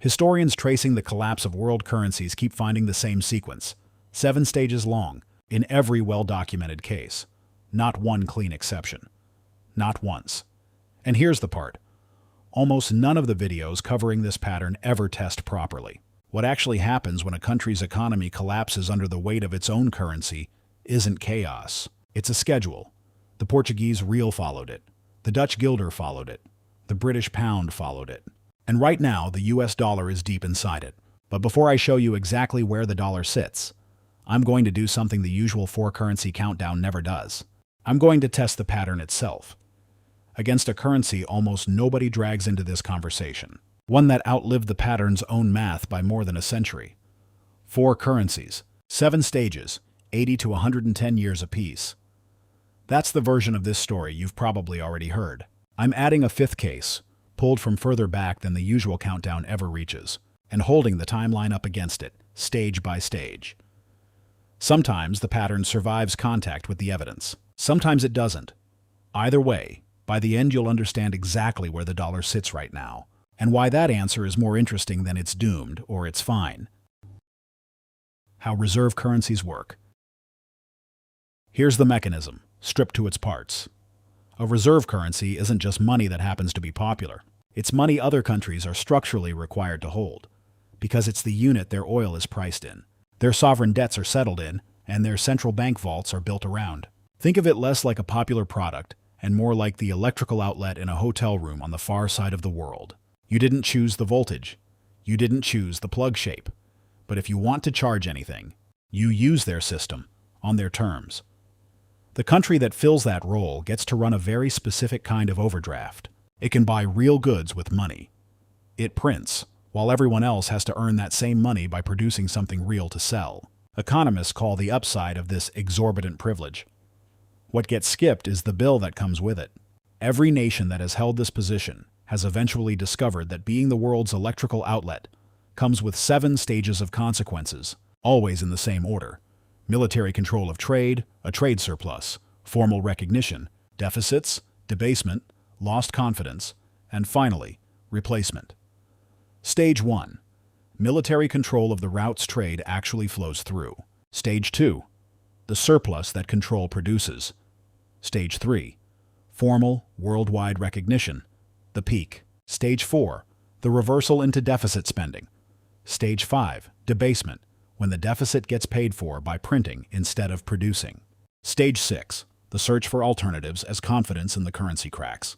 Historians tracing the collapse of world currencies keep finding the same sequence, 7 stages long, in every well-documented case. Not one clean exception. Not once. And here's the part. Almost none of the videos covering this pattern ever test properly. What actually happens when a country's economy collapses under the weight of its own currency isn't chaos. It's a schedule. The Portuguese real followed it. The Dutch guilder followed it. The British pound followed it. And right now, the US dollar is deep inside it. But before I show you exactly where the dollar sits, I'm going to do something the usual 4-currency countdown never does. I'm going to test the pattern itself. Against a currency almost nobody drags into this conversation. One that outlived the pattern's own math by more than a century. 4 currencies, 7 stages, 80 to 110 years apiece. That's the version of this story you've probably already heard. I'm adding a 5th case, pulled from further back than the usual countdown ever reaches, and holding the timeline up against it, stage by stage. Sometimes the pattern survives contact with the evidence. Sometimes it doesn't. Either way, by the end you'll understand exactly where the dollar sits right now, and why that answer is more interesting than it's doomed or it's fine. How reserve currencies work. Here's the mechanism, stripped to its parts. A reserve currency isn't just money that happens to be popular. It's money other countries are structurally required to hold, because it's the unit their oil is priced in, their sovereign debts are settled in, and their central bank vaults are built around. Think of it less like a popular product and more like the electrical outlet in a hotel room on the far side of the world. You didn't choose the voltage. You didn't choose the plug shape. But if you want to charge anything, you use their system, on their terms. The country that fills that role gets to run a very specific kind of overdraft. It can buy real goods with money. It prints, while everyone else has to earn that same money by producing something real to sell. Economists call the upside of this exorbitant privilege. What gets skipped is the bill that comes with it. Every nation that has held this position has eventually discovered that being the world's electrical outlet comes with 7 stages of consequences, always in the same order. Military control of trade, a trade surplus, formal recognition, deficits, debasement, lost confidence, and finally, replacement. Stage 1. Military control of the routes trade actually flows through. Stage 2. The surplus that control produces. Stage 3. Formal, worldwide recognition. The peak. Stage 4. The reversal into deficit spending. Stage 5. Debasement, when the deficit gets paid for by printing instead of producing. Stage 6. The search for alternatives as confidence in the currency cracks.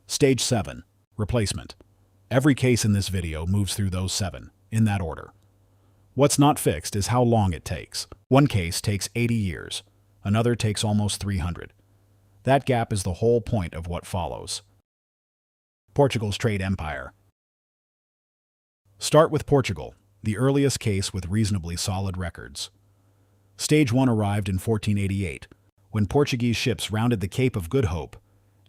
Stage 7. Replacement. Every case in this video moves through those 7, in that order. What's not fixed is how long it takes. One case takes 80 years. Another takes almost 300. That gap is the whole point of what follows. Portugal's trade empire. Start with Portugal, the earliest case with reasonably solid records. Stage 1 arrived in 1488, when Portuguese ships rounded the Cape of Good Hope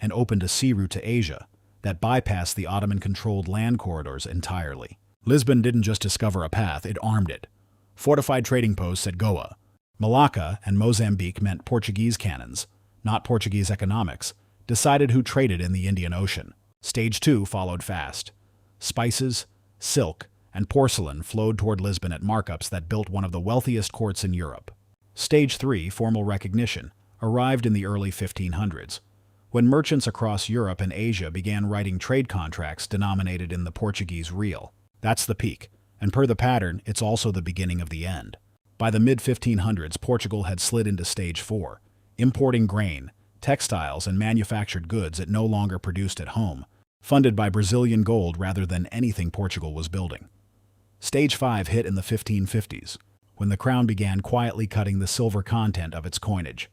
and opened a sea route to Asia that bypassed the Ottoman-controlled land corridors entirely. Lisbon didn't just discover a path, it armed it. Fortified trading posts at Goa, Malacca, and Mozambique meant Portuguese cannons, not Portuguese economics, decided who traded in the Indian Ocean. Stage 2 followed fast. Spices, silk, and porcelain flowed toward Lisbon at markups that built one of the wealthiest courts in Europe. Stage 3, formal recognition, arrived in the early 1500s, when merchants across Europe and Asia began writing trade contracts denominated in the Portuguese real. That's the peak, and per the pattern, it's also the beginning of the end. By the mid-1500s, Portugal had slid into Stage 4, importing grain, textiles, and manufactured goods it no longer produced at home, funded by Brazilian gold rather than anything Portugal was building. Stage 5 hit in the 1550s, when the crown began quietly cutting the silver content of its coinage.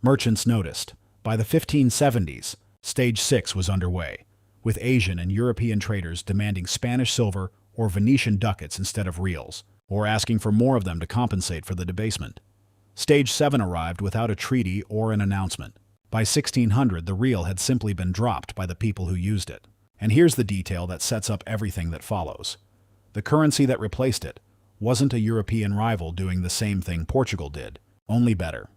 Merchants noticed. By the 1570s, Stage 6 was underway, with Asian and European traders demanding Spanish silver or Venetian ducats instead of reals, or asking for more of them to compensate for the debasement. Stage 7 arrived without a treaty or an announcement. By 1600, the real had simply been dropped by the people who used it. And here's the detail that sets up everything that follows. The currency that replaced it wasn't a European rival doing the same thing Portugal did, only better.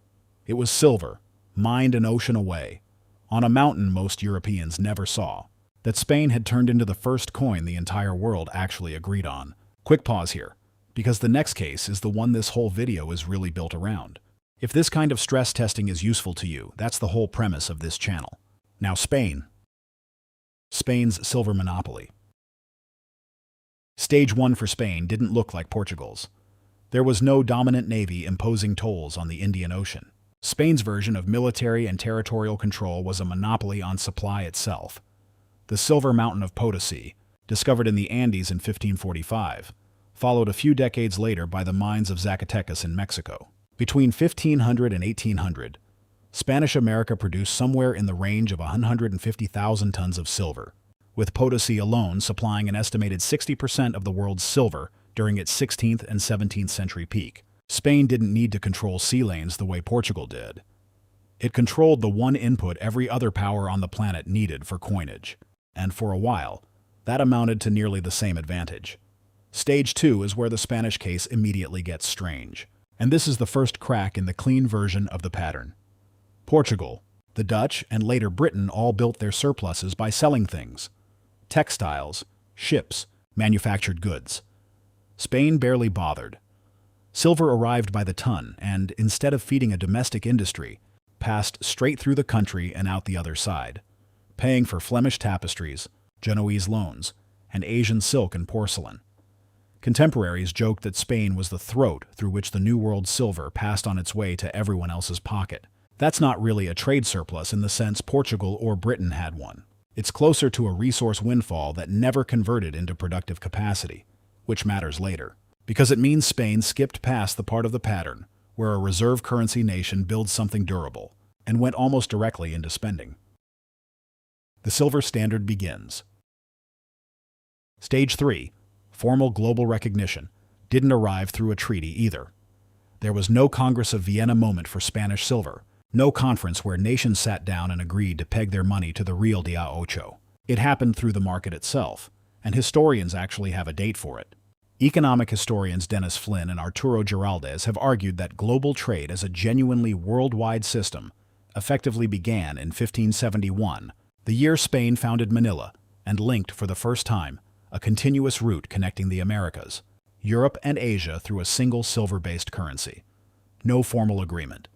It was silver, mined an ocean away, on a mountain most Europeans never saw. that Spain had turned into the first coin the entire world actually agreed on. Quick pause here, because the next case is the one this whole video is really built around. If this kind of stress testing is useful to you, that's the whole premise of this channel. Now Spain. Spain's silver monopoly. Stage 1 for Spain didn't look like Portugal's. There was no dominant navy imposing tolls on the Indian Ocean. Spain's version of military and territorial control was a monopoly on supply itself. The Silver Mountain of Potosi, discovered in the Andes in 1545, followed a few decades later by the mines of Zacatecas in Mexico. Between 1500 and 1800, Spanish America produced somewhere in the range of 150,000 tons of silver, with Potosi alone supplying an estimated 60% of the world's silver during its 16th and 17th century peak. Spain didn't need to control sea lanes the way Portugal did. It controlled the one input every other power on the planet needed for coinage, and for a while, that amounted to nearly the same advantage. Stage 2 is where the Spanish case immediately gets strange, and this is the first crack in the clean version of the pattern. Portugal, the Dutch, and later Britain all built their surpluses by selling things: textiles, ships, manufactured goods. Spain barely bothered. Silver arrived by the ton and, instead of feeding a domestic industry, passed straight through the country and out the other side, paying for Flemish tapestries, Genoese loans, and Asian silk and porcelain. Contemporaries joked that Spain was the throat through which the New World silver passed on its way to everyone else's pocket. That's not really a trade surplus in the sense Portugal or Britain had one. It's closer to a resource windfall that never converted into productive capacity, which matters later, because it means Spain skipped past the part of the pattern where a reserve currency nation builds something durable and went almost directly into spending. The silver standard begins. Stage 3, formal global recognition, didn't arrive through a treaty either. There was no Congress of Vienna moment for Spanish silver, no conference where nations sat down and agreed to peg their money to the real Dia Ocho. It happened through the market itself, and historians actually have a date for it. Economic historians Dennis Flynn and Arturo Giraldez have argued that global trade as a genuinely worldwide system effectively began in 1571, the year Spain founded Manila and linked for the first time a continuous route connecting the Americas, Europe, and Asia through a single silver-based currency. No formal agreement.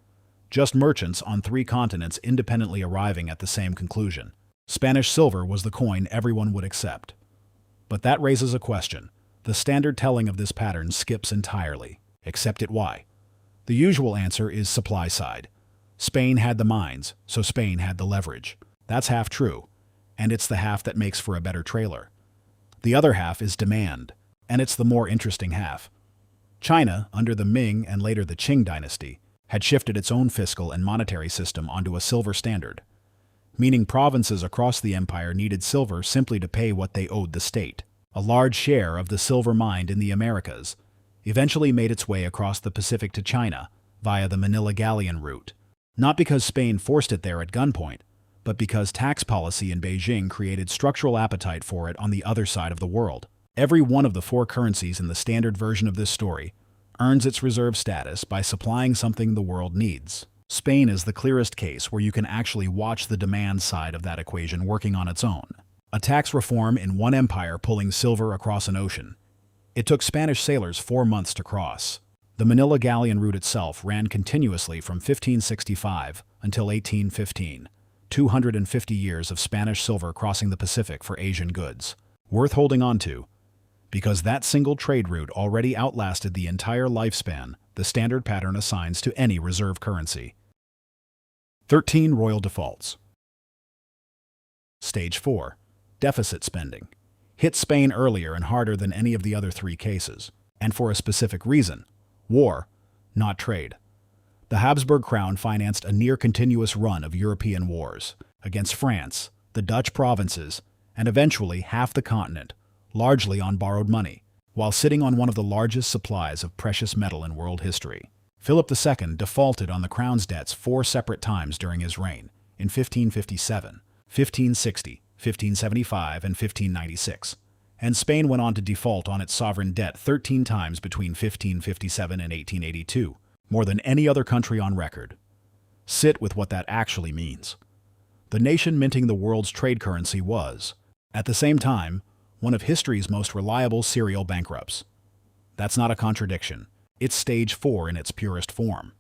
Just merchants on 3 continents independently arriving at the same conclusion. Spanish silver was the coin everyone would accept. But that raises a question. The standard telling of this pattern skips entirely. Accept it why? The usual answer is supply side. Spain had the mines, so Spain had the leverage. That's half true, and it's the half that makes for a better trailer. The other half is demand, and it's the more interesting half. China, under the Ming and later the Qing dynasty, had shifted its own fiscal and monetary system onto a silver standard, meaning provinces across the empire needed silver simply to pay what they owed the state. A large share of the silver mined in the Americas eventually made its way across the Pacific to China via the Manila Galleon route, not because Spain forced it there at gunpoint, but because tax policy in Beijing created structural appetite for it on the other side of the world. Every one of the 4 currencies in the standard version of this story earns its reserve status by supplying something the world needs. Spain is the clearest case where you can actually watch the demand side of that equation working on its own. A tax reform in one empire pulling silver across an ocean. It took Spanish sailors 4 months to cross. The Manila Galleon route itself ran continuously from 1565 until 1815. 250 years of Spanish silver crossing the Pacific for Asian goods. Worth holding on to, because that single trade route already outlasted the entire lifespan the standard pattern assigns to any reserve currency. 13 royal defaults. Stage 4. Deficit spending. Hit Spain earlier and harder than any of the other 3 cases, and for a specific reason: war, not trade. The Habsburg crown financed a near-continuous run of European wars against France, the Dutch provinces, and eventually half the continent, largely on borrowed money, while sitting on one of the largest supplies of precious metal in world history. Philip II defaulted on the crown's debts 4 separate times during his reign, in 1557, 1560, 1575, and 1596, and Spain went on to default on its sovereign debt 13 times between 1557 and 1882, more than any other country on record. Sit with what that actually means. The nation minting the world's trade currency was, At the same time, one of history's most reliable serial bankrupts. That's not a contradiction. It's stage 4 in its purest form.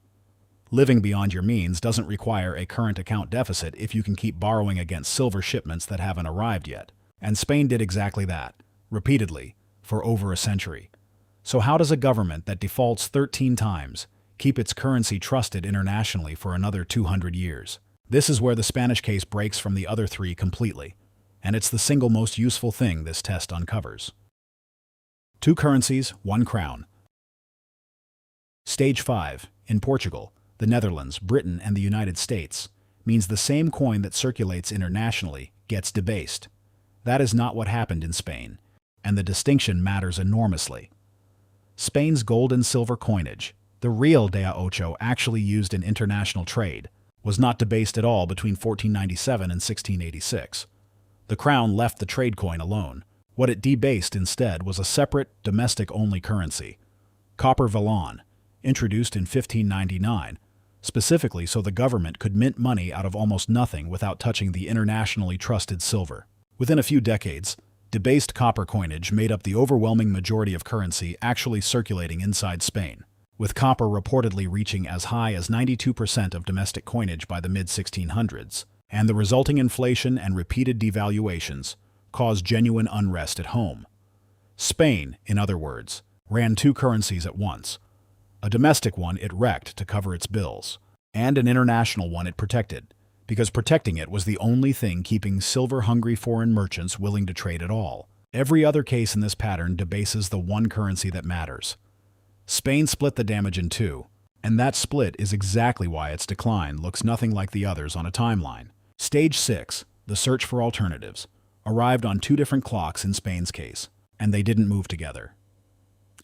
Living beyond your means doesn't require a current account deficit if you can keep borrowing against silver shipments that haven't arrived yet. And Spain did exactly that, repeatedly, for over a century. So how does a government that defaults 13 times keep its currency trusted internationally for another 200 years? This is where the Spanish case breaks from the other three completely, and it's the single most useful thing this test uncovers. 2 currencies, 1 crown. Stage 5, in Portugal, the Netherlands, Britain, and the United States, means the same coin that circulates internationally gets debased. That is not what happened in Spain, and the distinction matters enormously. Spain's gold and silver coinage, the real de a ocho actually used in international trade, was not debased at all between 1497 and 1686. The crown left the trade coin alone. What it debased instead was a separate, domestic-only currency, copper vellon, introduced in 1599, specifically so the government could mint money out of almost nothing without touching the internationally trusted silver. Within a few decades, debased copper coinage made up the overwhelming majority of currency actually circulating inside Spain, with copper reportedly reaching as high as 92% of domestic coinage by the mid-1600s, and the resulting inflation and repeated devaluations caused genuine unrest at home. Spain, in other words, ran 2 currencies at once. A domestic one it wrecked to cover its bills, and an international one it protected, because protecting it was the only thing keeping silver-hungry foreign merchants willing to trade at all. Every other case in this pattern debases the one currency that matters. Spain split the damage in 2, and that split is exactly why its decline looks nothing like the others on a timeline. Stage 6, the search for alternatives, arrived on 2 different clocks in Spain's case, and they didn't move together.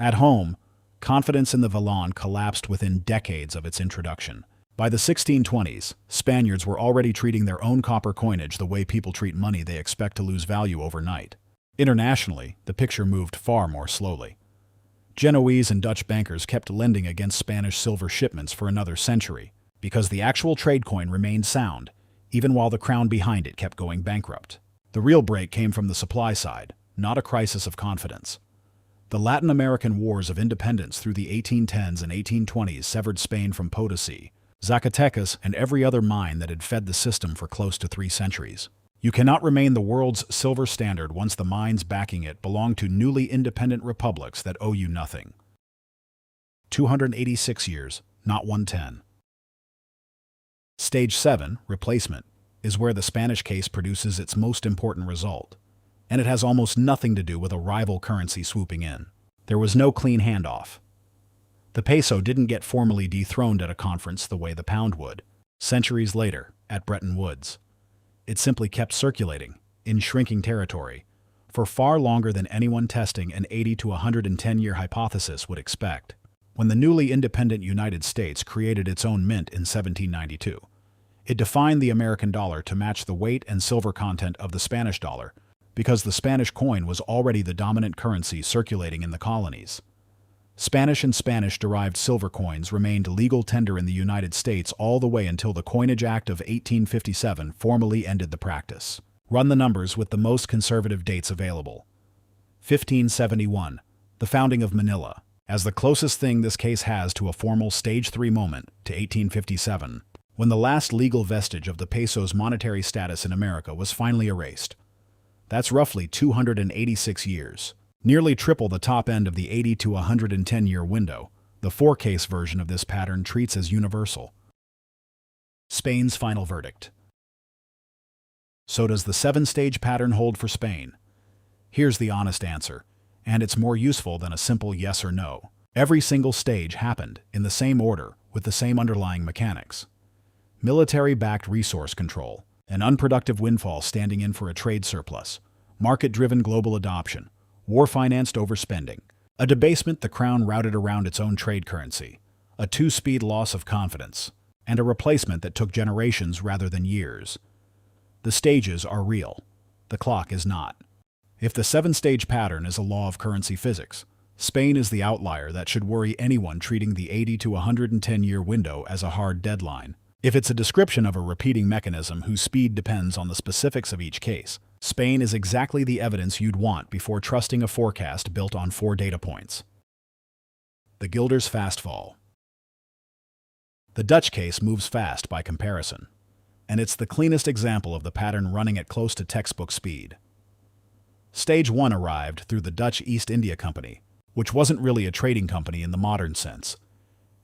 At home, confidence in the vellon collapsed within decades of its introduction. By the 1620s, Spaniards were already treating their own copper coinage the way people treat money they expect to lose value overnight. Internationally, the picture moved far more slowly. Genoese and Dutch bankers kept lending against Spanish silver shipments for another century, because the actual trade coin remained sound, even while the crown behind it kept going bankrupt. The real break came from the supply side, not a crisis of confidence. The Latin American wars of independence through the 1810s and 1820s severed Spain from Potosi, Zacatecas, and every other mine that had fed the system for close to 3 centuries. You cannot remain the world's silver standard once the mines backing it belong to newly independent republics that owe you nothing. 286 years, not 110. Stage 7, replacement, is where the Spanish case produces its most important result, and it has almost nothing to do with a rival currency swooping in. There was no clean handoff. The peso didn't get formally dethroned at a conference the way the pound would, centuries later, at Bretton Woods. It simply kept circulating, in shrinking territory, for far longer than anyone testing an 80 to 110-year hypothesis would expect. When the newly independent United States created its own mint in 1792, it defined the American dollar to match the weight and silver content of the Spanish dollar, because the Spanish coin was already the dominant currency circulating in the colonies. Spanish and Spanish-derived silver coins remained legal tender in the United States all the way until the Coinage Act of 1857 formally ended the practice. Run the numbers with the most conservative dates available. 1571, the founding of Manila, as the closest thing this case has to a formal Stage 3 moment, to 1857, when the last legal vestige of the peso's monetary status in America was finally erased. That's roughly 286 years. Nearly triple the top end of the 80 to 110-year window, the 4-case version of this pattern treats as universal. Spain's final verdict. So does the 7-stage pattern hold for Spain? Here's the honest answer, and it's more useful than a simple yes or no. Every single stage happened in the same order with the same underlying mechanics. Military-backed resource control, an unproductive windfall standing in for a trade surplus, market-driven global adoption, war-financed overspending, a debasement the crown routed around its own trade currency, a 2-speed loss of confidence, and a replacement that took generations rather than years. The stages are real. The clock is not. If the 7-stage pattern is a law of currency physics, Spain is the outlier that should worry anyone treating the 80 to 110-year window as a hard deadline. If it's a description of a repeating mechanism whose speed depends on the specifics of each case, Spain is exactly the evidence you'd want before trusting a forecast built on 4 data points. The Guilders fast fall. The Dutch case moves fast by comparison, and it's the cleanest example of the pattern running at close to textbook speed. Stage 1 arrived through the Dutch East India Company, which wasn't really a trading company in the modern sense.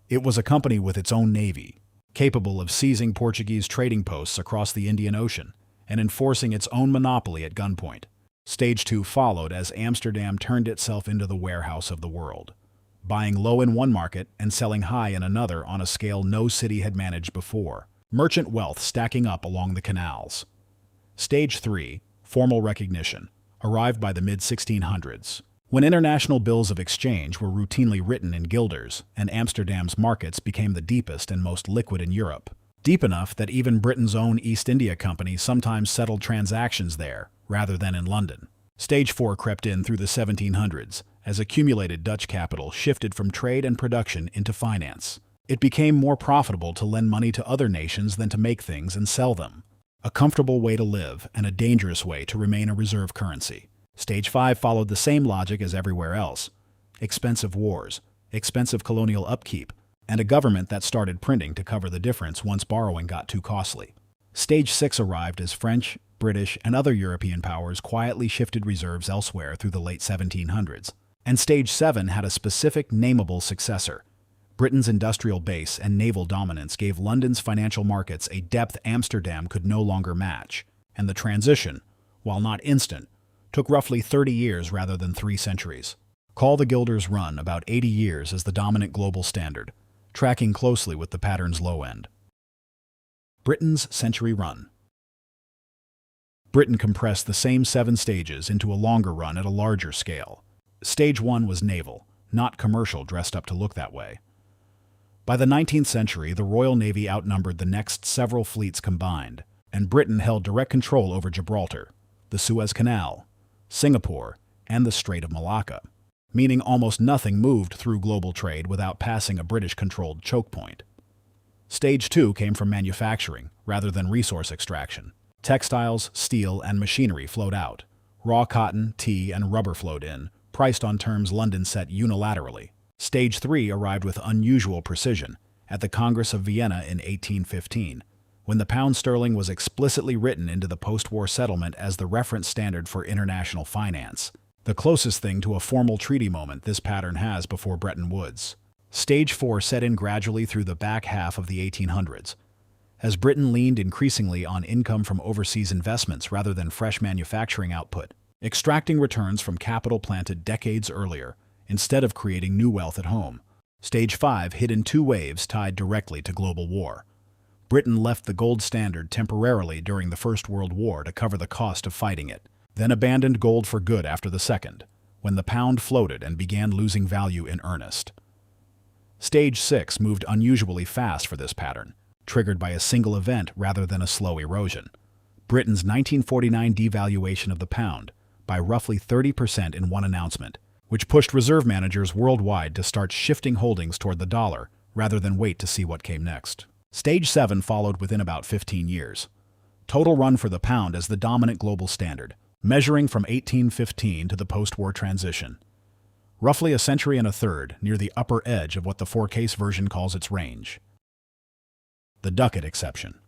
It was a company with its own navy, capable of seizing Portuguese trading posts across the Indian Ocean and enforcing its own monopoly at gunpoint. Stage 2 followed as Amsterdam turned itself into the warehouse of the world, buying low in one market and selling high in another on a scale no city had managed before, merchant wealth stacking up along the canals. Stage 3, formal recognition, arrived by the mid-1600s, when international bills of exchange were routinely written in guilders and Amsterdam's markets became the deepest and most liquid in Europe, deep enough that even Britain's own East India Company sometimes settled transactions there rather than in London. Stage 4 crept in through the 1700s as accumulated Dutch capital shifted from trade and production into finance. It became more profitable to lend money to other nations than to make things and sell them. A comfortable way to live and a dangerous way to remain a reserve currency. Stage 5 followed the same logic as everywhere else. Expensive wars, expensive colonial upkeep, and a government that started printing to cover the difference once borrowing got too costly. Stage 6 arrived as French, British, and other European powers quietly shifted reserves elsewhere through the late 1700s. And Stage 7 had a specific, nameable successor. Britain's industrial base and naval dominance gave London's financial markets a depth Amsterdam could no longer match, and the transition, while not instant, took roughly 30 years rather than 3 centuries. Call the Guilders' run about 80 years as the dominant global standard, tracking closely with the pattern's low end. Britain's century run. Britain compressed the same 7 stages into a longer run at a larger scale. Stage 1 was naval, not commercial dressed up to look that way. By the 19th century, the Royal Navy outnumbered the next several fleets combined, and Britain held direct control over Gibraltar, the Suez Canal, Singapore, and the Strait of Malacca, meaning almost nothing moved through global trade without passing a British-controlled choke point. Stage 2 came from manufacturing, rather than resource extraction. Textiles, steel, and machinery flowed out. Raw cotton, tea, and rubber flowed in, priced on terms London set unilaterally. Stage 3 arrived with unusual precision at the Congress of Vienna in 1815, when the pound sterling was explicitly written into the post-war settlement as the reference standard for international finance, the closest thing to a formal treaty moment this pattern has before Bretton Woods. Stage 4 set in gradually through the back half of the 1800s, as Britain leaned increasingly on income from overseas investments rather than fresh manufacturing output, extracting returns from capital planted decades earlier, instead of creating new wealth at home. Stage 5 hit in 2 waves tied directly to global war. Britain left the gold standard temporarily during the First World War to cover the cost of fighting it, then abandoned gold for good after the Second, when the pound floated and began losing value in earnest. Stage 6 moved unusually fast for this pattern, triggered by a single event rather than a slow erosion. Britain's 1949 devaluation of the pound by roughly 30% in one announcement, which pushed reserve managers worldwide to start shifting holdings toward the dollar rather than wait to see what came next. Stage 7 followed within about 15 years. Total run for the pound as the dominant global standard, measuring from 1815 to the post-war transition. Roughly a century and a third, near the upper edge of what the 4-case version calls its range. The Ducat Exception.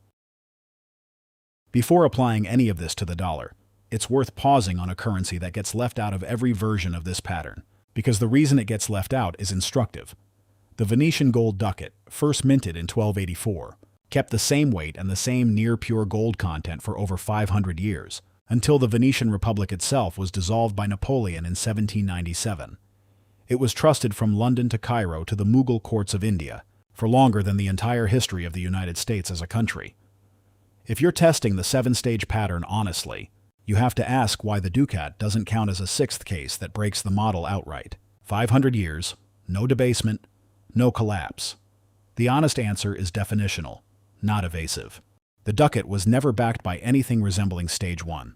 Before applying any of this to the dollar, it's worth pausing on a currency that gets left out of every version of this pattern, because the reason it gets left out is instructive. The Venetian gold ducat, first minted in 1284, kept the same weight and the same near-pure gold content for over 500 years, until the Venetian Republic itself was dissolved by Napoleon in 1797. It was trusted from London to Cairo to the Mughal courts of India, for longer than the entire history of the United States as a country. If you're testing the 7-stage pattern honestly, you have to ask why the Ducat doesn't count as a 6th case that breaks the model outright. 500 years, no debasement, no collapse. The honest answer is definitional, not evasive. The ducat was never backed by anything resembling Stage 1.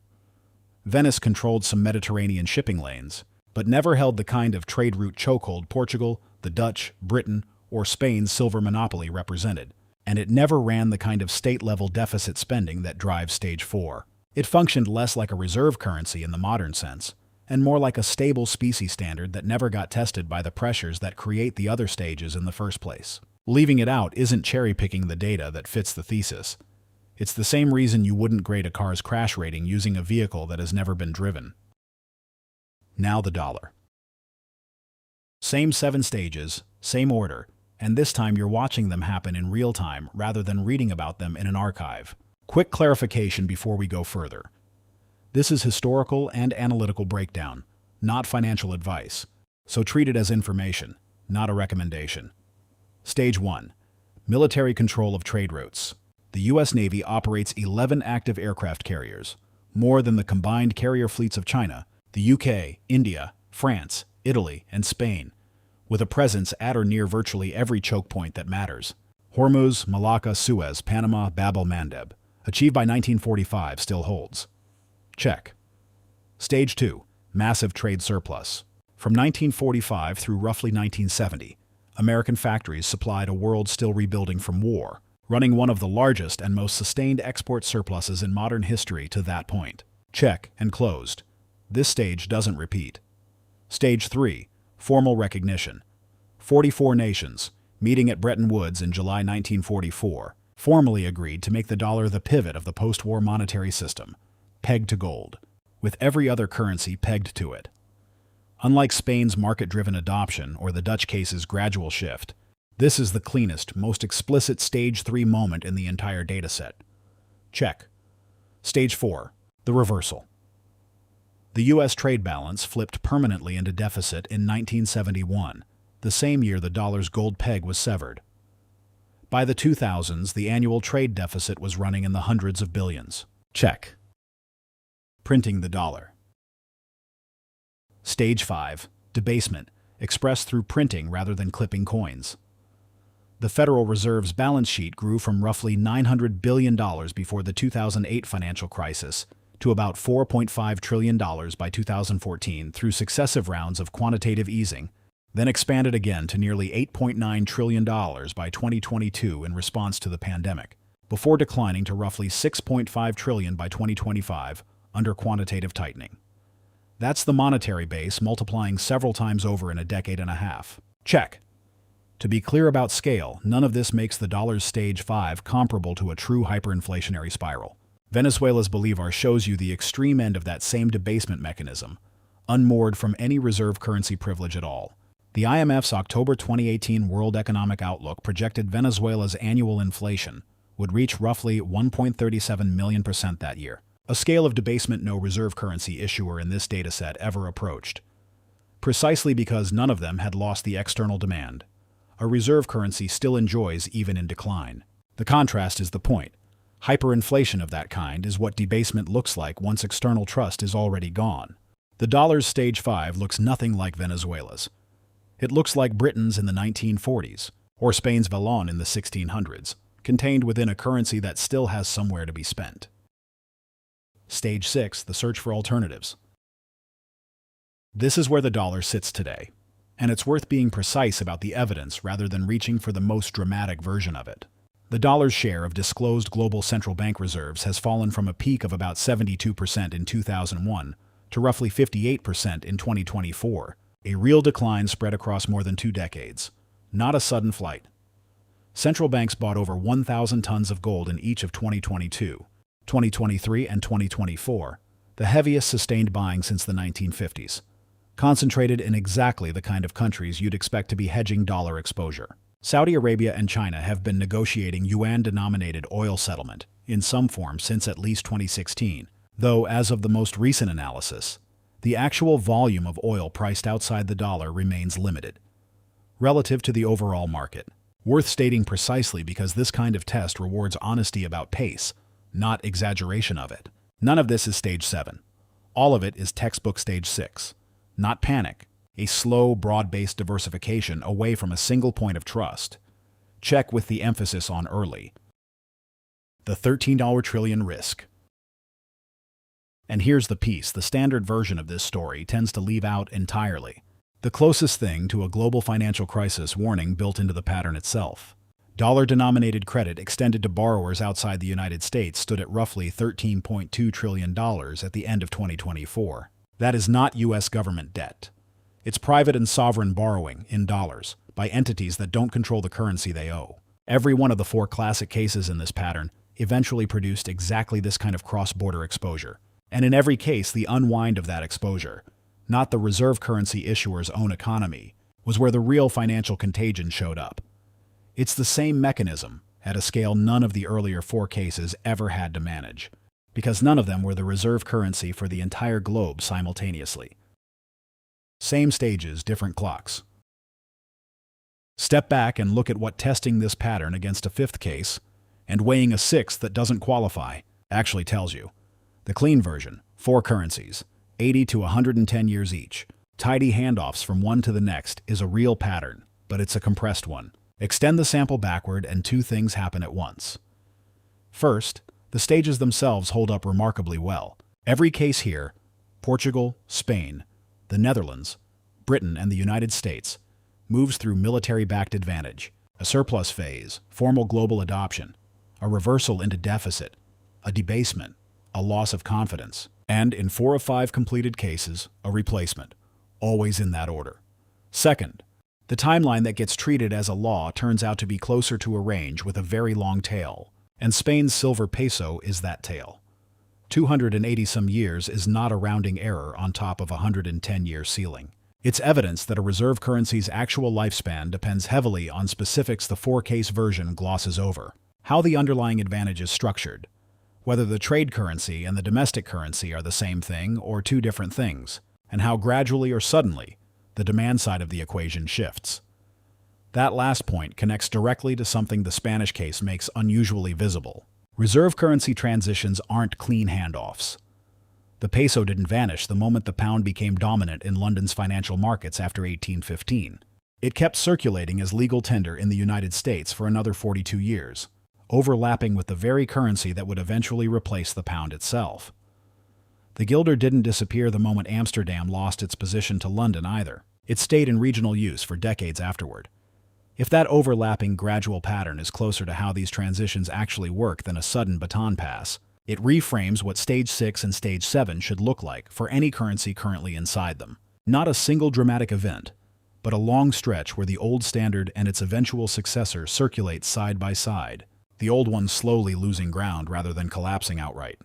Venice controlled some Mediterranean shipping lanes, but never held the kind of trade route chokehold Portugal, the Dutch, Britain, or Spain's silver monopoly represented, and it never ran the kind of state-level deficit spending that drives Stage 4. It functioned less like a reserve currency in the modern sense, and more like a stable species standard that never got tested by the pressures that create the other stages in the first place. Leaving it out isn't cherry-picking the data that fits the thesis. It's the same reason you wouldn't grade a car's crash rating using a vehicle that has never been driven. Now the dollar. Same 7 stages, same order, and this time you're watching them happen in real time rather than reading about them in an archive. Quick clarification before we go further. This is historical and analytical breakdown, not financial advice, so treat it as information, not a recommendation. Stage 1. Military control of trade routes. The U.S. Navy operates 11 active aircraft carriers, more than the combined carrier fleets of China, the UK, India, France, Italy, and Spain, with a presence at or near virtually every choke point that matters. Hormuz, Malacca, Suez, Panama, Bab el-Mandeb, achieved by 1945, still holds. Check. Stage 2. Massive trade surplus. From 1945 through roughly 1970, American factories supplied a world still rebuilding from war, running one of the largest and most sustained export surpluses in modern history to that point. Check and closed. This stage doesn't repeat. Stage 3. Formal recognition. 44 nations, meeting at Bretton Woods in July 1944, formally agreed to make the dollar the pivot of the post-war monetary system, pegged to gold, with every other currency pegged to it. Unlike Spain's market-driven adoption or the Dutch case's gradual shift, this is the cleanest, most explicit Stage 3 moment in the entire dataset. Check. Stage 4. The reversal. The U.S. trade balance flipped permanently into deficit in 1971, the same year the dollar's gold peg was severed. By the 2000s, the annual trade deficit was running in the hundreds of billions. Check. Printing the dollar. Stage 5. Debasement, expressed through printing rather than clipping coins. The Federal Reserve's balance sheet grew from roughly $900 billion before the 2008 financial crisis to about $4.5 trillion by 2014 through successive rounds of quantitative easing, then expanded again to nearly $8.9 trillion by 2022 in response to the pandemic, before declining to roughly $6.5 trillion by 2025 under quantitative tightening. That's the monetary base multiplying several times over in a decade and a half. Check. To be clear about scale, none of this makes the dollar's Stage 5 comparable to a true hyperinflationary spiral. Venezuela's Bolivar shows you the extreme end of that same debasement mechanism, unmoored from any reserve currency privilege at all. The IMF's October 2018 World Economic Outlook projected Venezuela's annual inflation would reach roughly 1.37 million% that year, a scale of debasement no reserve currency issuer in this dataset ever approached. Precisely because none of them had lost the external demand, a reserve currency still enjoys even in decline. The contrast is the point. Hyperinflation of that kind is what debasement looks like once external trust is already gone. The dollar's Stage 5 looks nothing like Venezuela's. It looks like Britain's in the 1940s, or Spain's Valon in the 1600s, contained within a currency that still has somewhere to be spent. Stage 6, the search for alternatives. This is where the dollar sits today, and it's worth being precise about the evidence rather than reaching for the most dramatic version of it. The dollar's share of disclosed global central bank reserves has fallen from a peak of about 72% in 2001 to roughly 58% in 2024, a real decline spread across more than 2 decades, not a sudden flight. Central banks bought over 1,000 tons of gold in each of 2022, 2023, and 2024, the heaviest sustained buying since the 1950s, concentrated in exactly the kind of countries you'd expect to be hedging dollar exposure. Saudi Arabia and China have been negotiating yuan-denominated oil settlement in some form since at least 2016, though as of the most recent analysis, the actual volume of oil priced outside the dollar remains limited relative to the overall market. Worth stating precisely because this kind of test rewards honesty about pace, not exaggeration of it. None of this is Stage 7. All of it is textbook Stage 6. Not panic. A slow, broad-based diversification away from a single point of trust. Check with the emphasis on early. The $13 trillion risk. And here's the piece the standard version of this story tends to leave out entirely. The closest thing to a global financial crisis warning built into the pattern itself. Dollar-denominated credit extended to borrowers outside the United States stood at roughly $13.2 trillion at the end of 2024. That is not U.S. government debt. It's private and sovereign borrowing, in dollars, by entities that don't control the currency they owe. Every one of the 4 classic cases in this pattern eventually produced exactly this kind of cross-border exposure. And in every case, the unwind of that exposure, not the reserve currency issuer's own economy, was where the real financial contagion showed up. It's the same mechanism, at a scale none of the earlier 4 cases ever had to manage, because none of them were the reserve currency for the entire globe simultaneously. Same stages, different clocks. Step back and look at what testing this pattern against a 5th case, and weighing a 6th that doesn't qualify, actually tells you. The clean version, 4 currencies, 80 to 110 years each, tidy handoffs from one to the next, is a real pattern, but it's a compressed one. Extend the sample backward and 2 things happen at once. First, the stages themselves hold up remarkably well. Every case here, Portugal, Spain, the Netherlands, Britain, and the United States, moves through military-backed advantage, a surplus phase, formal global adoption, a reversal into deficit, a debasement, a loss of confidence, and, in 4 of 5 completed cases, a replacement, always in that order. Second, the timeline that gets treated as a law turns out to be closer to a range with a very long tail, and Spain's silver peso is that tail. 280-some years is not a rounding error on top of a 110-year ceiling. It's evidence that a reserve currency's actual lifespan depends heavily on specifics the 4-case version glosses over. How the underlying advantage is structured, whether the trade currency and the domestic currency are the same thing or 2 different things, and how gradually or suddenly the demand side of the equation shifts. That last point connects directly to something the Spanish case makes unusually visible. Reserve currency transitions aren't clean handoffs. The peso didn't vanish the moment the pound became dominant in London's financial markets after 1815. It kept circulating as legal tender in the United States for another 42 years, overlapping with the very currency that would eventually replace the pound itself. The guilder didn't disappear the moment Amsterdam lost its position to London either. It stayed in regional use for decades afterward. If that overlapping gradual pattern is closer to how these transitions actually work than a sudden baton pass, it reframes what Stage 6 and Stage 7 should look like for any currency currently inside them. Not a single dramatic event, but a long stretch where the old standard and its eventual successor circulate side by side, the old one slowly losing ground rather than collapsing outright.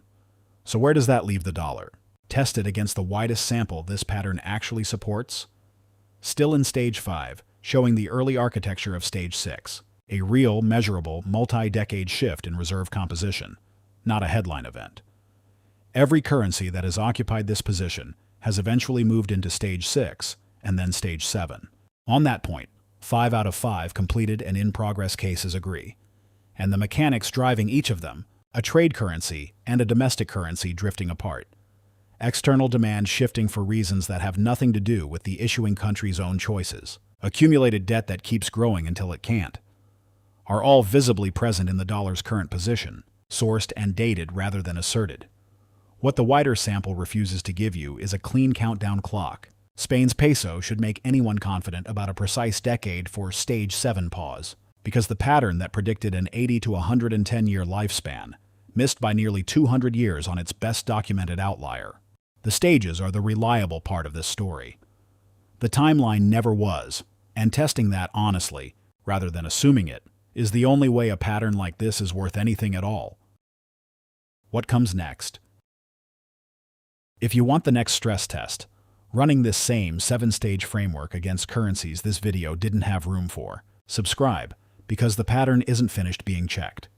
So where does that leave the dollar? Tested against the widest sample this pattern actually supports? Still in Stage 5, showing the early architecture of Stage 6, a real, measurable, multi-decade shift in reserve composition, not a headline event. Every currency that has occupied this position has eventually moved into Stage 6 and then Stage 7. On that point, 5 out of 5 completed and in-progress cases agree, and the mechanics driving each of them, a trade currency and a domestic currency drifting apart, external demand shifting for reasons that have nothing to do with the issuing country's own choices, accumulated debt that keeps growing until it can't, are all visibly present in the dollar's current position, sourced and dated rather than asserted. What the wider sample refuses to give you is a clean countdown clock. Spain's peso should make anyone confident about a precise decade for Stage 7 pause, because the pattern that predicted an 80 to 110-year lifespan missed by nearly 200 years on its best documented outlier. The stages are the reliable part of this story. The timeline never was, and testing that honestly, rather than assuming it, is the only way a pattern like this is worth anything at all. What comes next? If you want the next stress test, running this same 7-stage framework against currencies this video didn't have room for, subscribe, because the pattern isn't finished being checked.